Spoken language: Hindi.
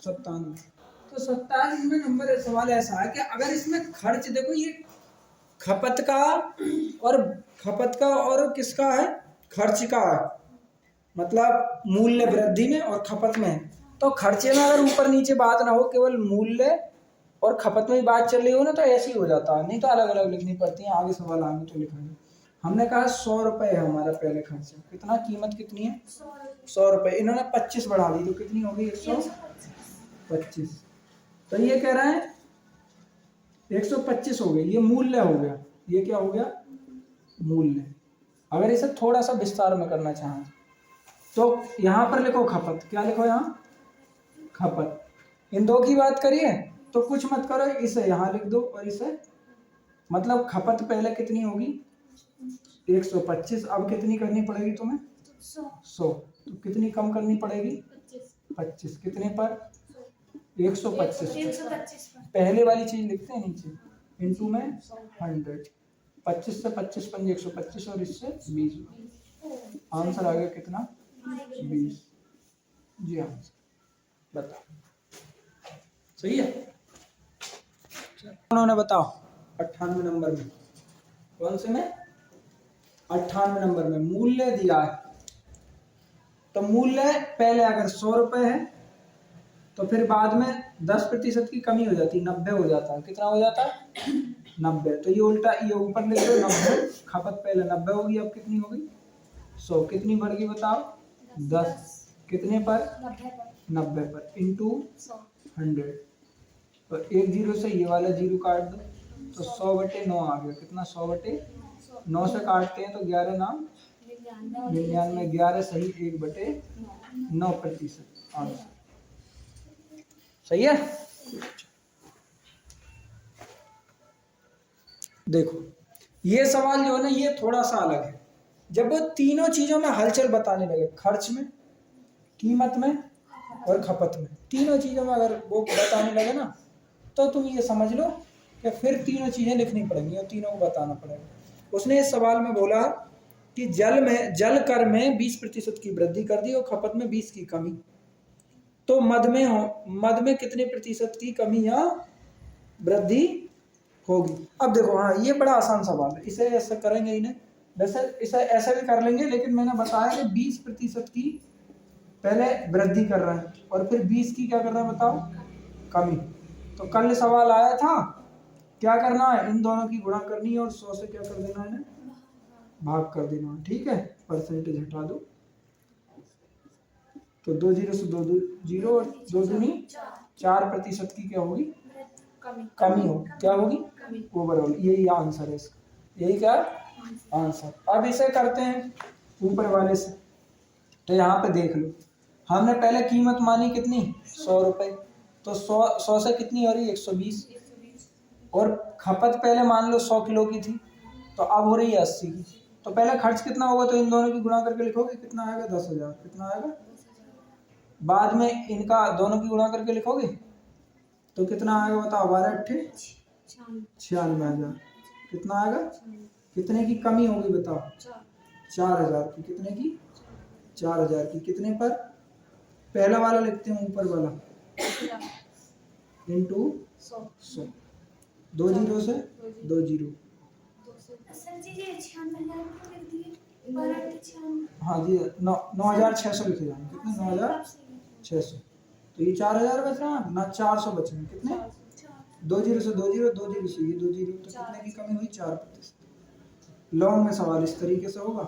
97। तो 27 में नंबर सवाल ऐसा है कि अगर इसमें खर्च देखो, ये खपत का और किसका है, खर्च का है, मतलब मूल्य वृद्धि में और खपत में है। तो खर्चे में अगर ऊपर नीचे बात ना हो, केवल मूल्य और खपत में ही बात चल रही हो ना, तो ऐसे ही हो जाता है, नहीं तो अलग अलग लिखनी पड़ती है। आगे सवाल आएंगे तो लिखेंगे। हमने कहा 100 रुपए है हमारा पहले खर्चा, कितना, कीमत कितनी है 100 रुपए, इन्होंने 25 बढ़ा दी तो कितनी होगी 125। तो ये कह रहे हैं 125 हो गई, ये मूल्य हो गया, ये क्या हो गया मूल्य। अगर इसे थोड़ा सा विस्तार में करना चाहें तो यहां पर लिखो खपत, क्या लिखो यहाँ खपत। इन दो की बात करिए तो कुछ मत करो, इसे यहां लिख दो और इसे, मतलब खपत पहले कितनी होगी 125, अब कितनी करनी पड़ेगी तुम्हें 100, तो कितनी कम करनी पड़ेगी 25, कितने पर 125। पहले वाली चीज लिखते हैं नीचे, इनटू में 100, 25 से 25 पंजे 125 और इससे 20, आंसर आ गया कितना 20। जी आंसर बताओ सही है। उन्होंने बताओ 98 नंबर में, कौन से में 98 नंबर में मूल्य दिया है। तो मूल्य पहले अगर 100 रुपए है तो फिर बाद में 10% की कमी हो जाती है, 90 हो जाता है। कितना हो जाता है 90। तो ये उल्टा, ये ऊपर लिख दो 90, खपत पहले 90 होगी, अब कितनी होगी 100, कितनी बढ़ गई बताओ 10, कितने पर 90 पर, इंटू 100। तो एक जीरो से ये वाला जीरो काट दो तो 100/9 आ गया, कितना 100/9 से काटते हैं तो 11 नाम 99, 11 सही 1/9% आंसर सही है। देखो ये सवाल जो है ना, ये थोड़ा सा अलग है। जब वो तीनों चीजों में हलचल बताने लगे, खर्च में, कीमत में और खपत में, तीनों चीजों में अगर वो बताने लगे ना, तो तुम ये समझ लो कि फिर तीनों चीजें लिखनी पड़ेंगी और तीनों को बताना पड़ेगा। उसने इस सवाल में बोला कि जल कर में 20% की वृद्धि कर दी और खपत में 20 की कमी, तो मद में कितने प्रतिशत की कमी या वृद्धि होगी। अब देखो, हाँ ये बड़ा आसान सवाल है, इसे ऐसे करेंगे ही नहीं, वैसे इसे ऐसे भी कर लेंगे, लेकिन मैंने बताया कि 20% की पहले वृद्धि कर रहे हैं और फिर 20 की क्या कर रहे हैं बताओ कमी। तो कल सवाल आया था, क्या करना है, इन दोनों की गुणा करनी है और 100 से क्या कर देना है ना, भाग कर देना है, ठीक है, परसेंटेज हटा दो। तो 2 जीरो से 2 जीरो और 2 दूनी 4% की क्या होगी कमी हो, क्या होगी ओवरऑल, यही आंसर है इसका, यही क्या आंसर। अब इसे करते हैं ऊपर वाले से। तो यहाँ पे देख लो, हमने पहले कीमत मानी कितनी 100 रुपए, तो 100 से कितनी हो रही 120, और खपत पहले मान लो 100 किलो की थी, तो अब हो रही है 80 की। तो पहले खर्च कितना होगा, तो इन दोनों की गुणा करके लिखोगे, कितना आएगा 10,000, कितना आएगा। बाद में इनका दोनों की गुणा करके लिखोगे तो कितना आएगा बताओ, 12 अट्ठे 96,000, कितना आएगा, कितने की कमी होगी बताओ 4,000 की, कितने की 4,000 की, कितने पर, पहला वाला लिखते हैं ऊपर वाला, इंटू 100, 2 जीरो से 2 जीरो, हाँ जी 9,600 लिखे जाएंगे, कितने 9,600। तो ये 4,000 बच रहा है ना, 400 बच रहे, कितने 2 जीरो से 2 जीरो, 2 जीरो से ये 2 जीरो, तो कितने की कमी हुई 4%। लॉन्ग में सवाल इस तरीके से होगा।